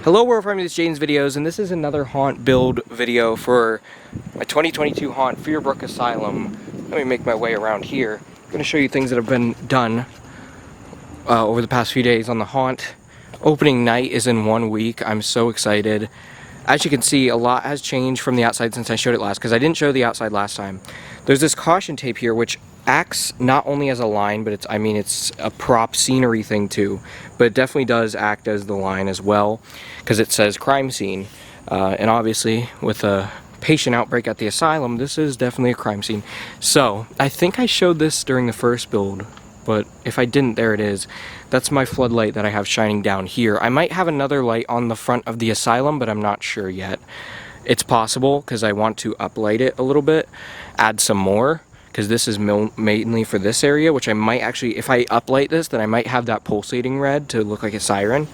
Hello world, from this Jaden's videos, and this is another haunt build video for my 2022 haunt, Fearbrook Asylum. Let me make my way around here. I'm going to show you things that have been done over the past few days on the haunt. Opening night is in 1 week. I'm so excited. As you can see, a lot has changed from the outside since I showed it last, because I didn't show the outside last time. There's this caution tape here, which acts not only as a line, but it's a prop scenery thing too. But it definitely does act as the line as well, because it says crime scene. And obviously, with a patient outbreak at the asylum, this is definitely a crime scene. So, I think I showed this during the first build, but if I didn't, there it is. That's my floodlight that I have shining down here. I might have another light on the front of the asylum, but I'm not sure yet. It's possible, because I want to uplight it a little bit, add some more, because this is mainly for this area, which I might actually, if I uplight this, then I might have that pulsating red to look like a siren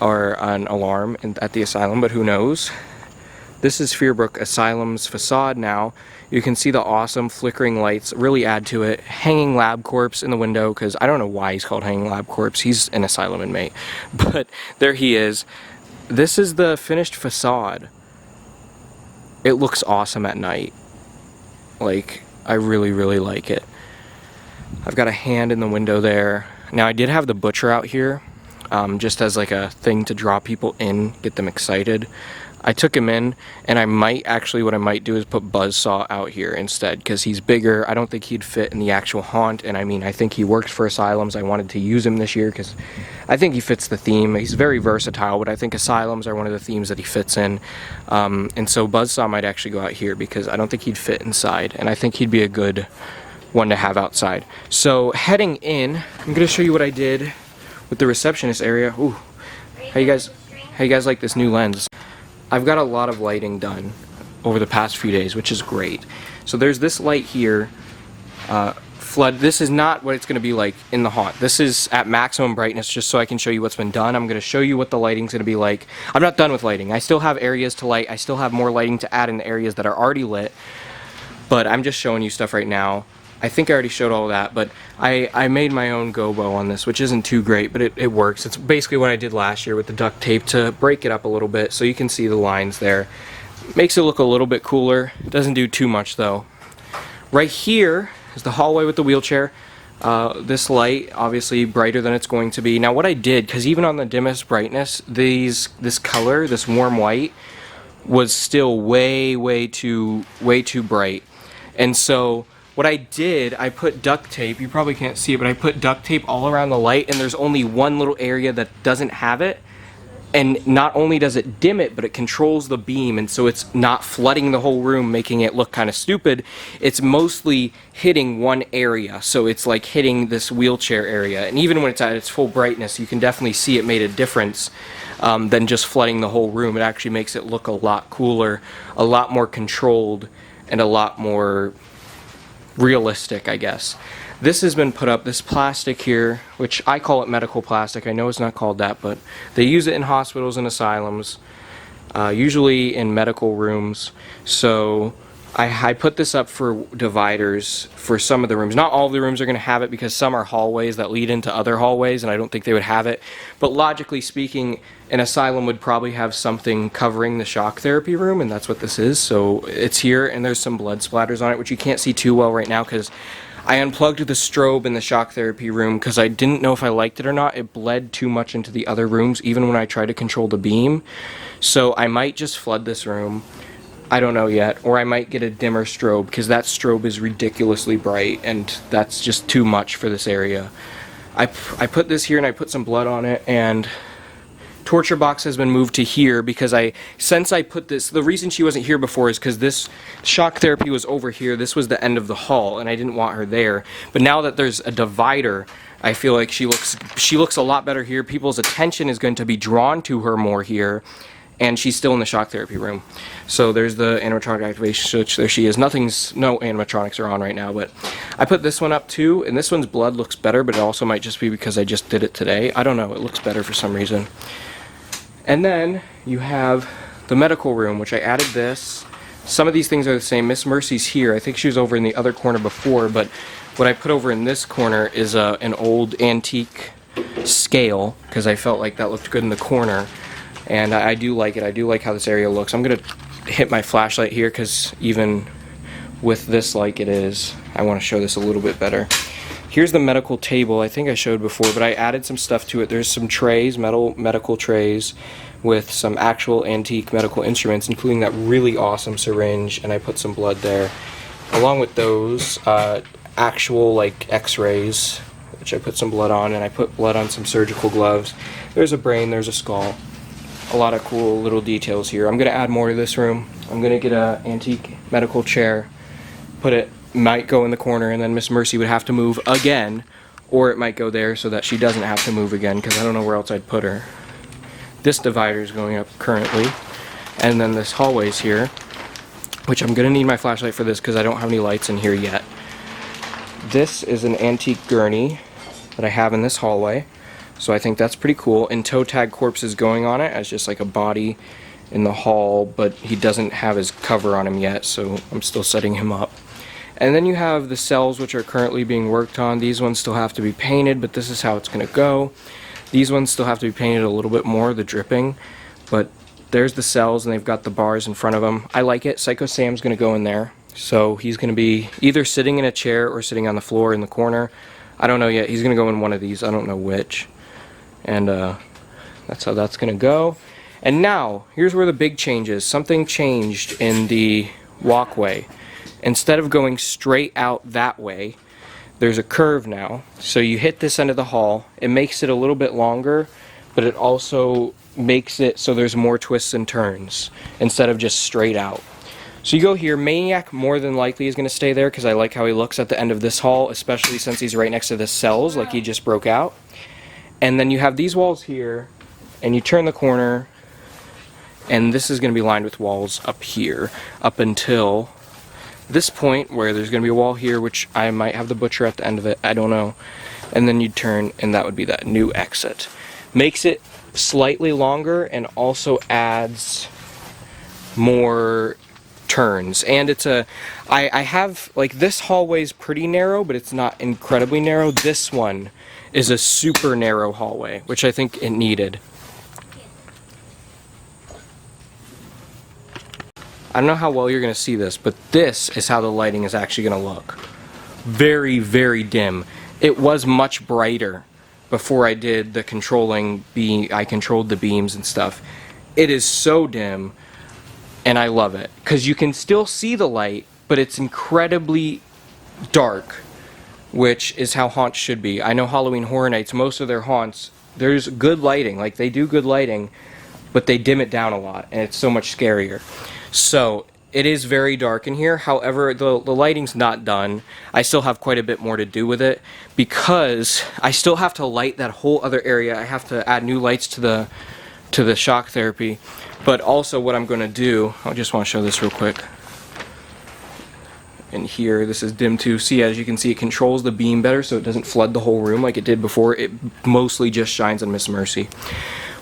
or an alarm at the asylum, but who knows. This is Fearbrook Asylum's facade now. You can see the awesome flickering lights really add to it. Hanging lab corpse in the window, because I don't know why he's called hanging lab corpse. He's an asylum inmate, but there he is. This is the finished facade. It looks awesome at night. Like, I really, really like it. I've got a hand in the window there. Now, I did have the butcher out here, just as like a thing to draw people in, get them excited. I took him in, and what I might do is put Buzzsaw out here instead, because he's bigger. I don't think he'd fit in the actual haunt, and I think he works for asylums. I wanted to use him this year, because I think he fits the theme. He's very versatile, but I think asylums are one of the themes that he fits in. And so Buzzsaw might actually go out here, because I don't think he'd fit inside, and I think he'd be a good one to have outside. So, heading in, I'm going to show you what I did with the receptionist area. Ooh, how you guys like this new lens? I've got a lot of lighting done over the past few days, which is great. So there's this light here, flood. This is not what it's going to be like in the haunt. This is at maximum brightness, just so I can show you what's been done. I'm going to show you what the lighting's going to be like. I'm not done with lighting. I still have areas to light. I still have more lighting to add in the areas that are already lit. But I'm just showing you stuff right now. I think I already showed all of that, but I made my own gobo on this, which isn't too great, but it works. It's basically what I did last year with the duct tape to break it up a little bit, so you can see the lines there. Makes it look a little bit cooler. It doesn't do too much, though. Right here is the hallway with the wheelchair. This light, obviously brighter than it's going to be. Now what I did, because even on the dimmest brightness, this color, this warm white, was still way too bright. And so what I did, I put duct tape, you probably can't see it, but I put duct tape all around the light, and there's only one little area that doesn't have it. And not only does it dim it, but it controls the beam, and so it's not flooding the whole room, making it look kind of stupid. It's mostly hitting one area, so it's like hitting this wheelchair area. And even when it's at its full brightness, you can definitely see it made a difference than just flooding the whole room. It actually makes it look a lot cooler, a lot more controlled, and a lot more realistic, I guess. This has been put up, this plastic here, which I call it medical plastic. I know it's not called that, but they use it in hospitals and asylums, usually in medical rooms. So I put this up for dividers for some of the rooms. Not all of the rooms are going to have it, because some are hallways that lead into other hallways, and I don't think they would have it. But logically speaking, an asylum would probably have something covering the shock therapy room, and that's what this is. So it's here, and there's some blood splatters on it, which you can't see too well right now, because I unplugged the strobe in the shock therapy room because I didn't know if I liked it or not. It bled too much into the other rooms, even when I tried to control the beam. So I might just flood this room. I don't know yet. Or I might get a dimmer strobe, because that strobe is ridiculously bright, and that's just too much for this area. I put this here, and I put some blood on it, and torture box has been moved to here, because since I put this, the reason she wasn't here before is because this shock therapy was over here. This was the end of the hall, and I didn't want her there. But now that there's a divider, I feel like she looks a lot better here. People's attention is going to be drawn to her more here, and she's still in the shock therapy room. So there's the animatronic activation switch. There she is. No animatronics are on right now, but I put this one up too, and this one's blood looks better, but it also might just be because I just did it today. I don't know. It looks better for some reason. And then you have the medical room, which I added this. Some of these things are the same. Miss Mercy's here. I think she was over in the other corner before, but what I put over in this corner is an old antique scale, because I felt like that looked good in the corner. And I do like it. I do like how this area looks. I'm gonna hit my flashlight here because even with this like it is, I want to show this a little bit better. Here's the medical table. I think I showed before, but I added some stuff to it. There's some trays, medical trays with some actual antique medical instruments, including that really awesome syringe, and I put some blood there. Along with those, actual like x-rays, which I put some blood on, and I put blood on some surgical gloves. There's a brain, there's a skull. A lot of cool little details here. I'm going to add more to this room. I'm going to get an antique medical chair, put it, might go in the corner, and then Miss Mercy would have to move again, or it might go there so that she doesn't have to move again, because I don't know where else I'd put her. This divider is going up currently, and then this hallway's here, which I'm going to need my flashlight for this because I don't have any lights in here yet. This is an antique gurney that I have in this hallway, so I think that's pretty cool. And toe tag corpse is going on it as just like a body in the hall, but he doesn't have his cover on him yet, so I'm still setting him up. And then you have the cells, which are currently being worked on. These ones still have to be painted, but this is how it's going to go. These ones still have to be painted a little bit more, the dripping, but there's the cells, and they've got the bars in front of them. I like it. Psycho Sam's going to go in there, so he's going to be either sitting in a chair or sitting on the floor in the corner. I don't know yet. He's going to go in one of these. I don't know which. And that's how that's going to go. And now, here's where the big change is. Something changed in the walkway. Instead of going straight out that way, there's a curve now. So you hit this end of the hall. It makes it a little bit longer, but it also makes it so there's more twists and turns instead of just straight out. So you go here. Maniac more than likely is going to stay there because I like how he looks at the end of this hall, especially since he's right next to the cells like he just broke out. And then you have these walls here, and you turn the corner, and this is going to be lined with walls up here up until this point where there's going to be a wall here, which I might have the butcher at the end of it, I don't know. And then you turn, and that would be that new exit. Makes it slightly longer and also adds more turns. And it's a, I have, like, this hallway's pretty narrow, but it's not incredibly narrow. This one is a super narrow hallway, which I think it needed. I don't know how well you're going to see this, but this is how the lighting is actually going to look. Very, very dim. It was much brighter before I did the controlling, I controlled the beams and stuff. It is so dim, and I love it. Because you can still see the light, but it's incredibly dark, which is how haunts should be. I know Halloween Horror Nights, most of their haunts, there's good lighting. Like, they do good lighting, but they dim it down a lot, and it's so much scarier. So it is very dark in here. However, the lighting's not done. I still have quite a bit more to do with it because I still have to light that whole other area. I have to add new lights to the shock therapy. But also what I'm going to do, I just want to show this real quick. In here, this is dim too. See, as you can see, it controls the beam better so it doesn't flood the whole room like it did before. It mostly just shines on Miss Mercy.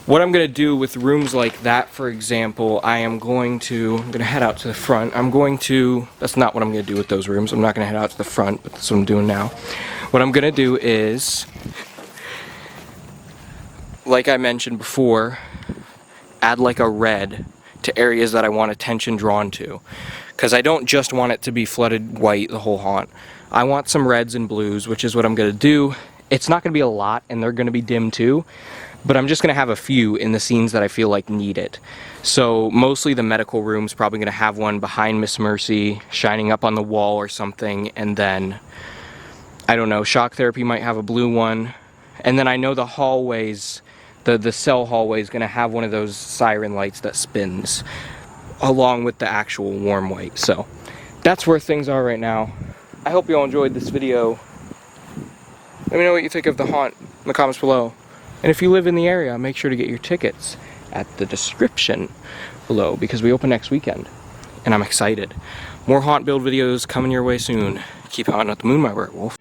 What I'm going to do with rooms like that, for example, I'm going to head out to the front. That's not what I'm going to do with those rooms. I'm not going to head out to the front, but that's what I'm doing now. What I'm going to do is, like I mentioned before, add like a red to areas that I want attention drawn to. Because I don't just want it to be flooded white, the whole haunt. I want some reds and blues, which is what I'm going to do. It's not going to be a lot, and they're going to be dim too. But I'm just going to have a few in the scenes that I feel like need it. So mostly the medical room's probably going to have one behind Miss Mercy, shining up on the wall or something. And then, I don't know, shock therapy might have a blue one. And then I know the hallways, the cell hallway is going to have one of those siren lights that spins, along with the actual warm white. So that's where things are right now. I hope you all enjoyed this video. Let me know what you think of the haunt in the comments below. And if you live in the area, make sure to get your tickets at the description below because we open next weekend. And I'm excited. More haunt build videos coming your way soon. Keep haunting at the moon, my werewolf.